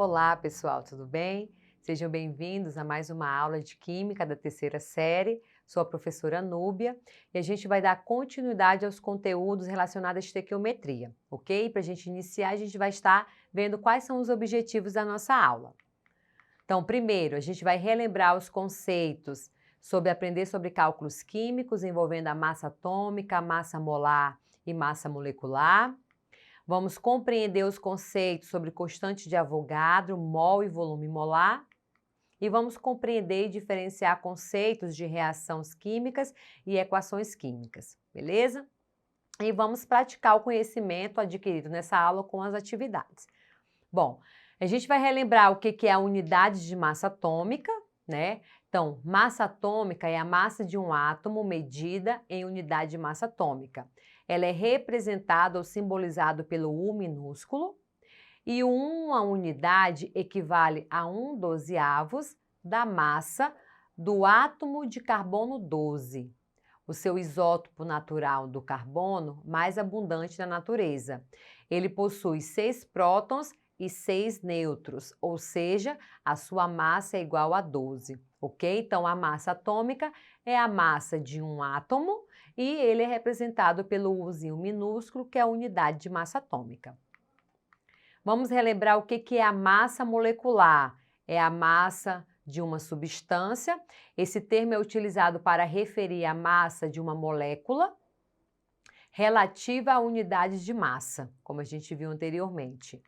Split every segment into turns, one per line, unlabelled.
Olá, pessoal, tudo bem? Sejam bem-vindos a mais uma aula de Química da terceira série. Sou a professora Núbia e a gente vai dar continuidade aos conteúdos relacionados à estequiometria, ok? Para a gente iniciar, a gente vai estar vendo quais são os objetivos da nossa aula. Então, primeiro, a gente vai relembrar os conceitos sobre aprender sobre cálculos químicos envolvendo a massa atômica, a massa molar e massa molecular. Vamos compreender os conceitos sobre constante de Avogadro, mol e volume molar. E vamos compreender e diferenciar conceitos de reações químicas e equações químicas, beleza? E vamos praticar o conhecimento adquirido nessa aula com as atividades. Bom, a gente vai relembrar o que é a unidade de massa atômica, né? Então, massa atômica é a massa de um átomo medida em unidade de massa atômica. Ela é representada ou simbolizada pelo U minúsculo e uma unidade equivale a 1/12 da massa do átomo de carbono 12, o seu isótopo natural do carbono mais abundante na natureza. Ele possui 6 prótons e 6 nêutrons, ou seja, a sua massa é igual a 12, ok? Então, a massa atômica é a massa de um átomo e ele é representado pelo Uzinho minúsculo, que é a unidade de massa atômica. Vamos relembrar o que é a massa molecular. É a massa de uma substância. Esse termo é utilizado para referir a massa de uma molécula relativa a unidades de massa, como a gente viu anteriormente.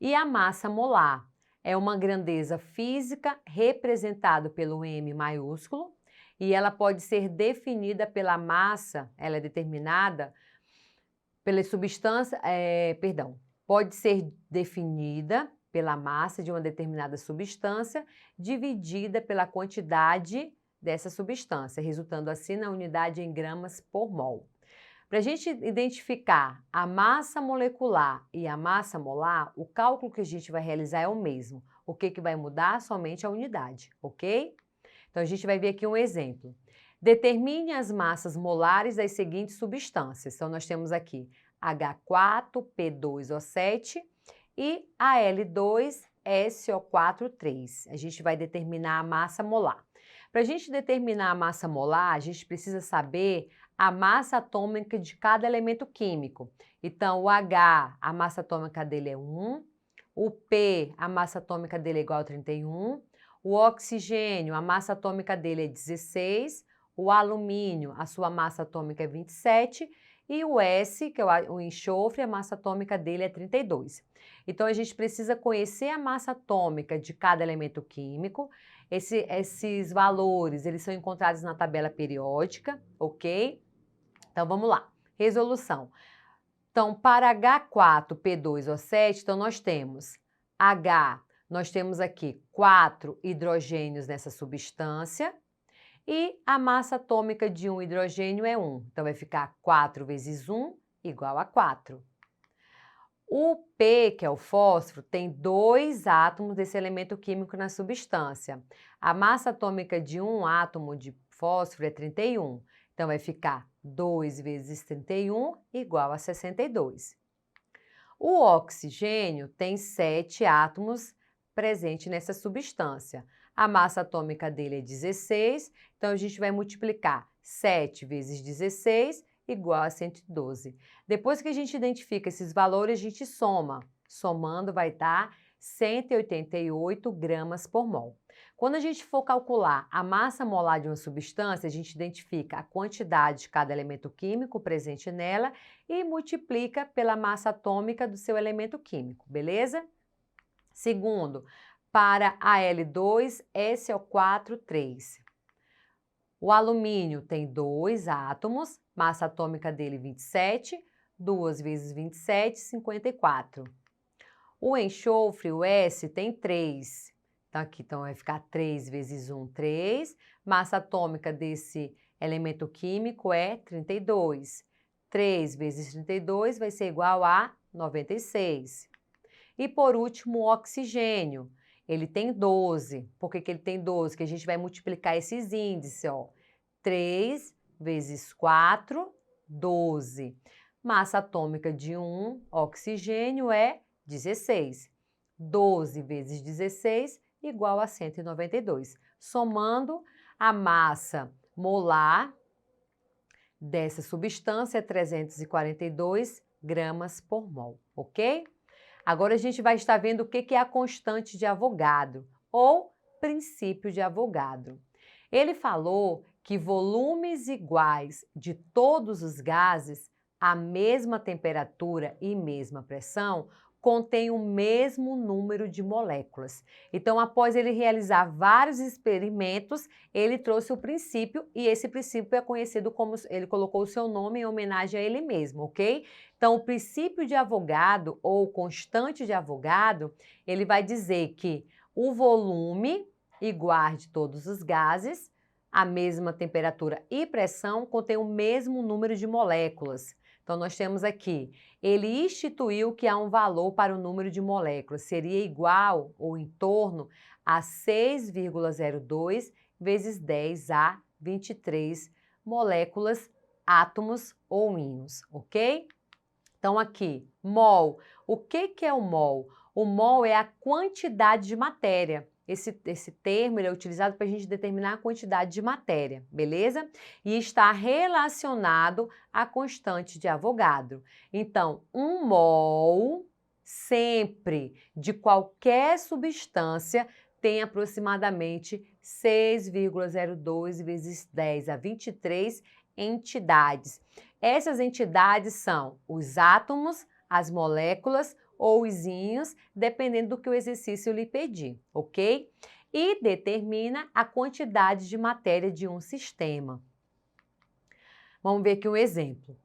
E a massa molar é uma grandeza física representada pelo M maiúsculo e ela pode ser definida pela massa, ela é determinada pela substância, pode ser definida pela massa de uma determinada substância dividida pela quantidade dessa substância, resultando assim na unidade em gramas por mol. Para a gente identificar a massa molecular e a massa molar, o cálculo que a gente vai realizar é o mesmo. O que vai mudar? Somente a unidade, ok? Então, a gente vai ver aqui um exemplo. Determine as massas molares das seguintes substâncias. Então, nós temos aqui H4P2O7 e Al2SO4,3. A gente vai determinar a massa molar. Para a gente determinar a massa molar, a gente precisa saber a massa atômica de cada elemento químico. Então, o H, a massa atômica dele é 1, o P, a massa atômica dele é igual a 31, o oxigênio, a massa atômica dele é 16, o alumínio, a sua massa atômica é 27 e o S, que é o enxofre, a massa atômica dele é 32. Então, a gente precisa conhecer a massa atômica de cada elemento químico. Esses valores, eles são encontrados na tabela periódica, ok? Então, vamos lá. Resolução. Então, para H4P2O7, então nós temos nós temos aqui 4 hidrogênios nessa substância e a massa atômica de um hidrogênio é 1. Então, vai ficar 4 vezes 1 igual a 4. O P, que é o fósforo, tem 2 átomos desse elemento químico na substância. A massa atômica de um átomo de fósforo é 31. Então, vai ficar 2 vezes 31 igual a 62. O oxigênio tem 7 átomos presentes nessa substância. A massa atômica dele é 16, então a gente vai multiplicar 7 vezes 16 igual a 112. Depois que a gente identifica esses valores, a gente soma. Somando vai dar 188 gramas por mol. Quando a gente for calcular a massa molar de uma substância, a gente identifica a quantidade de cada elemento químico presente nela e multiplica pela massa atômica do seu elemento químico, beleza? Segundo, para Al2SO4,3. O alumínio tem 2 átomos, massa atômica dele 27, 2 vezes 27, 54. O enxofre, o S, tem 3. Então, aqui vai ficar 3 vezes 1, 3. Massa atômica desse elemento químico é 32. 3 vezes 32 vai ser igual a 96. E, por último, o oxigênio. Ele tem 12. Por que ele tem 12? Que a gente vai multiplicar esses índices, ó. 3 vezes 4, 12. Massa atômica de um oxigênio é 16. 12 vezes 16 igual a 192. Somando, a massa molar dessa substância é 342 gramas por mol, ok? Agora a gente vai estar vendo o que é a constante de Avogadro, ou princípio de Avogadro. Ele falou que volumes iguais de todos os gases, à mesma temperatura e mesma pressão, contêm o mesmo número de moléculas. Então, após ele realizar vários experimentos, ele trouxe o princípio, e esse princípio é conhecido como, ele colocou o seu nome em homenagem a ele mesmo, ok? Então, o princípio de Avogadro, ou constante de Avogadro, ele vai dizer que o volume igual de todos os gases, a mesma temperatura e pressão, contém o mesmo número de moléculas. Então, nós temos aqui, ele instituiu que há um valor para o número de moléculas, seria igual ou em torno a 6,02 vezes 10 a 23 moléculas, átomos ou íons, ok? Então, aqui, mol. O que é o mol? O mol é a quantidade de matéria. Esse termo ele é utilizado para a gente determinar a quantidade de matéria, beleza? E está relacionado à constante de Avogadro. Então, um mol sempre de qualquer substância tem aproximadamente 6,02 vezes 10 a 23 entidades. Essas entidades são os átomos, as moléculas ou os íons, dependendo do que o exercício lhe pedir, ok? E determina a quantidade de matéria de um sistema. Vamos ver aqui um exemplo.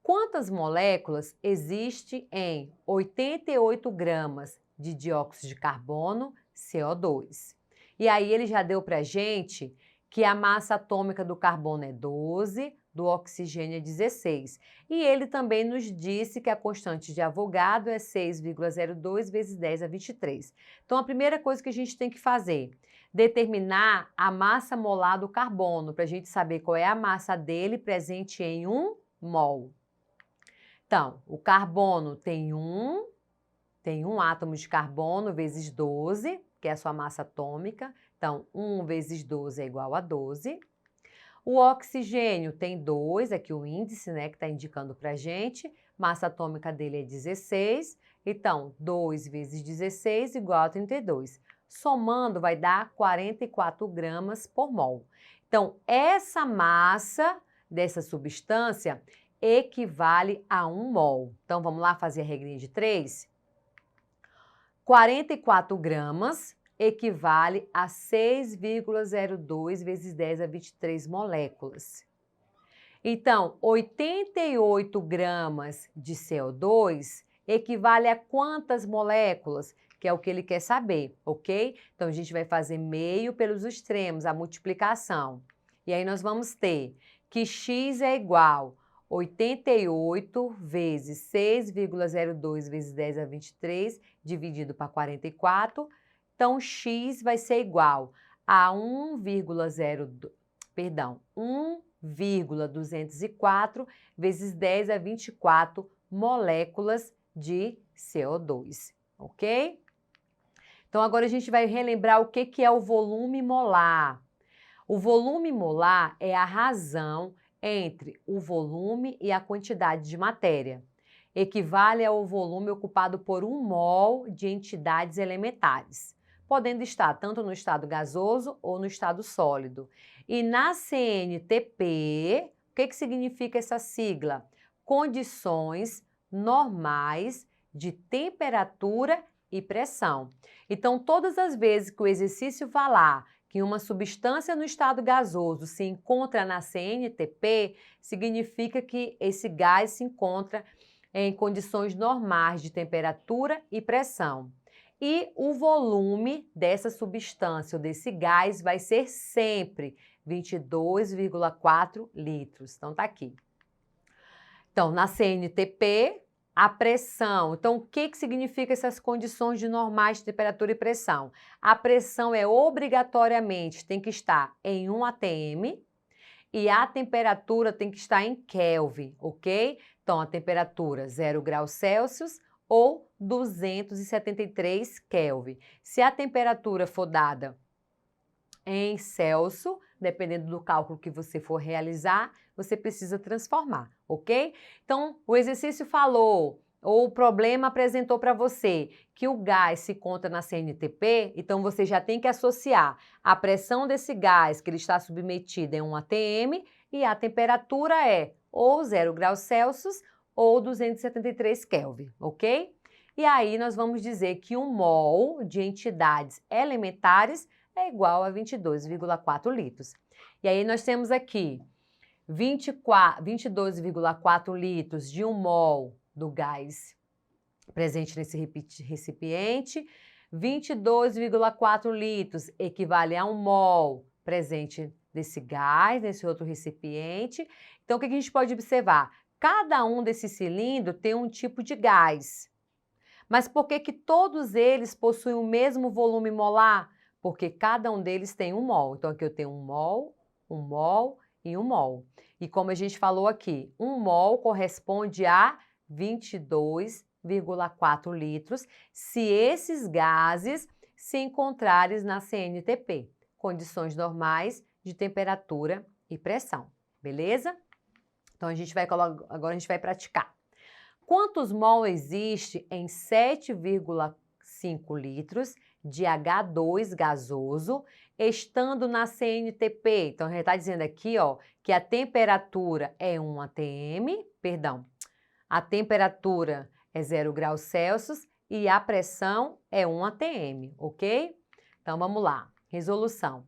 Quantas moléculas existem em 88 gramas de dióxido de carbono, CO2? E aí ele já deu para a gente que a massa atômica do carbono é 12, do oxigênio é 16. E ele também nos disse que a constante de Avogadro é 6,02 vezes 10 a 23. Então, a primeira coisa que a gente tem que fazer, determinar a massa molar do carbono, para a gente saber qual é a massa dele presente em 1 mol. Então, o carbono tem um átomo de carbono vezes 12, que é a sua massa atômica. Então, 1 vezes 12 é igual a 12. O oxigênio tem 2, aqui o índice, né, que está indicando para a gente. Massa atômica dele é 16. Então, 2 vezes 16 igual a 32. Somando, vai dar 44 gramas por mol. Então, essa massa dessa substância equivale a 1 mol. Então, vamos lá fazer a regrinha de 3? 44 gramas equivale a 6,02 vezes 10 a 23 moléculas. Então, 88 gramas de CO2 equivale a quantas moléculas? Que é o que ele quer saber, ok? Então, a gente vai fazer meio pelos extremos, a multiplicação. E aí, nós vamos ter que x é igual a 88 vezes 6,02 vezes 10 a 23 dividido para 44. Então, x vai ser igual a 1,204 vezes 10 a 24 moléculas de CO2, ok? Então, agora a gente vai relembrar o que é o volume molar. O volume molar é a razão entre o volume e a quantidade de matéria. Equivale ao volume ocupado por 1 mol de entidades elementares, podendo estar tanto no estado gasoso ou no estado sólido. E na CNTP, o que significa essa sigla? Condições normais de temperatura e pressão. Então, todas as vezes que o exercício falar que uma substância no estado gasoso se encontra na CNTP, significa que esse gás se encontra em condições normais de temperatura e pressão. E o volume dessa substância ou desse gás vai ser sempre 22,4 litros. Então, tá aqui. Então, na CNTP, a pressão. Então, o que significa essas condições de normais de temperatura e pressão? A pressão é obrigatoriamente, tem que estar em 1 atm e a temperatura tem que estar em Kelvin, ok? Então, a temperatura 0 graus Celsius ou 273 Kelvin. Se a temperatura for dada em Celsius, dependendo do cálculo que você for realizar, você precisa transformar, ok? Então, o exercício falou, ou o problema apresentou para você que o gás se encontra na CNTP, então você já tem que associar a pressão desse gás que ele está submetido em 1 atm e a temperatura é ou 0 graus Celsius ou 273 Kelvin, ok? E aí nós vamos dizer que 1 mol de entidades elementares é igual a 22,4 litros. E aí nós temos aqui 22,4 litros de 1 mol do gás presente nesse recipiente, 22,4 litros equivale a 1 mol presente desse gás, nesse outro recipiente. Então, o que a gente pode observar? Cada um desses cilindros tem um tipo de gás. Mas por que que todos eles possuem o mesmo volume molar? Porque cada um deles tem 1 mol. Então, aqui eu tenho 1 mol, 1 mol e 1 mol. E como a gente falou aqui, 1 mol corresponde a 22,4 litros se esses gases se encontrarem na CNTP, condições normais de temperatura e pressão, beleza? Então, agora a gente vai praticar. Quantos mol existe em 7,5 litros de H2 gasoso, estando na CNTP? Então, a gente está dizendo aqui, ó, que a temperatura é 1 atm, a temperatura é 0 graus Celsius e a pressão é 1 atm, ok? Então, vamos lá. Resolução.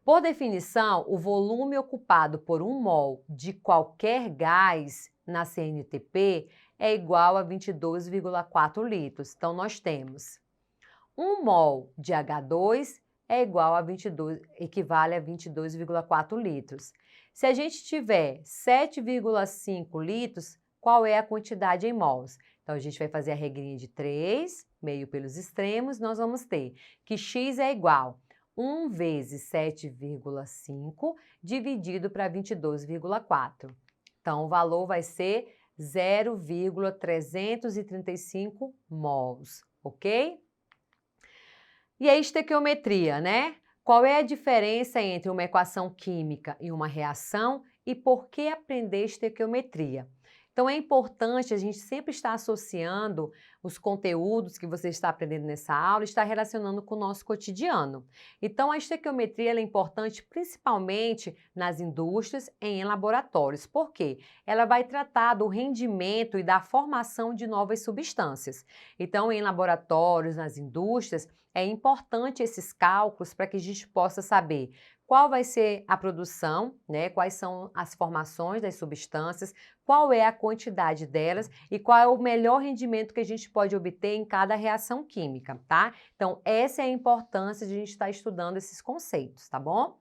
Por definição, o volume ocupado por 1 mol de qualquer gás na CNTP é igual a 22,4 litros. Então, nós temos 1 mol de H2 é igual a equivale a 22,4 litros. Se a gente tiver 7,5 litros, qual é a quantidade em mols? Então, a gente vai fazer a regrinha de 3, meio pelos extremos, nós vamos ter que x é igual 1 vezes 7,5 dividido para 22,4. Então, o valor vai ser 0,335 mols, ok? E a estequiometria, né? Qual é a diferença entre uma equação química e uma reação e por que aprender estequiometria? Então, é importante a gente sempre estar associando os conteúdos que você está aprendendo nessa aula, estar relacionando com o nosso cotidiano. Então, a estequiometria ela é importante principalmente nas indústrias e em laboratórios. Por quê? Ela vai tratar do rendimento e da formação de novas substâncias. Então, em laboratórios, nas indústrias, é importante esses cálculos para que a gente possa saber qual vai ser a produção, né? Quais são as formações das substâncias, qual é a quantidade delas e qual é o melhor rendimento que a gente pode obter em cada reação química, tá? Então, essa é a importância de a gente estar estudando esses conceitos, tá bom?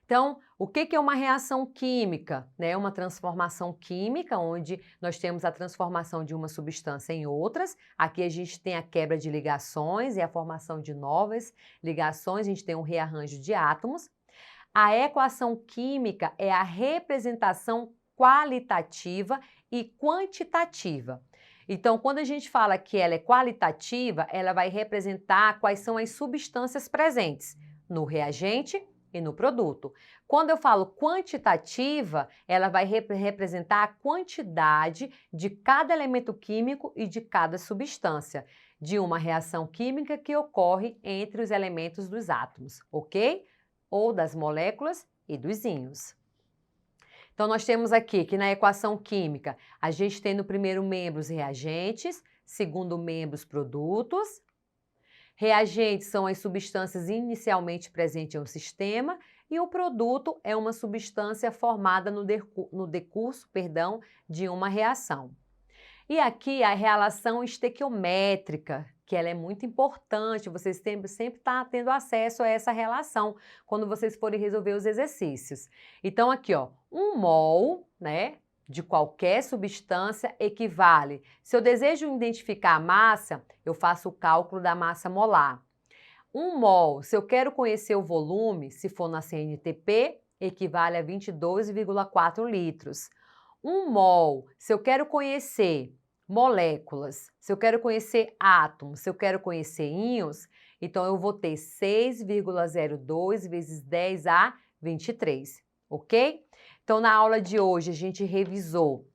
Então, o que é uma reação química? Né? Uma transformação química, onde nós temos a transformação de uma substância em outras. Aqui a gente tem a quebra de ligações e a formação de novas ligações, a gente tem um rearranjo de átomos. A equação química é a representação qualitativa e quantitativa. Então, quando a gente fala que ela é qualitativa, ela vai representar quais são as substâncias presentes no reagente e no produto. Quando eu falo quantitativa, ela vai representar a quantidade de cada elemento químico e de cada substância, de uma reação química que ocorre entre os elementos dos átomos, ok? Ou das moléculas e dos íons. Então, nós temos aqui que na equação química, a gente tem no primeiro membro os reagentes, segundo membro os produtos. Reagentes são as substâncias inicialmente presentes em um sistema e o produto é uma substância formada no decurso, de uma reação. E aqui a relação estequiométrica, que ela é muito importante, vocês sempre estão tendo acesso a essa relação quando vocês forem resolver os exercícios. Então aqui, ó, 1 mol, né, de qualquer substância equivale. Se eu desejo identificar a massa, eu faço o cálculo da massa molar. 1 mol, se eu quero conhecer o volume, se for na CNTP, equivale a 22,4 litros. 1 mol, se eu quero conhecer Moléculas. Se eu quero conhecer átomos, se eu quero conhecer íons, então eu vou ter 6,02 vezes 10 a 23, ok? Então, na aula de hoje, a gente revisou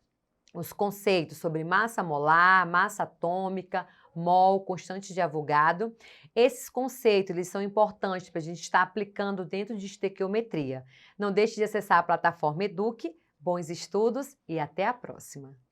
os conceitos sobre massa molar, massa atômica, mol, constante de Avogadro. Esses conceitos eles são importantes para a gente estar aplicando dentro de estequiometria. Não deixe de acessar a plataforma Eduque. Bons estudos e até a próxima!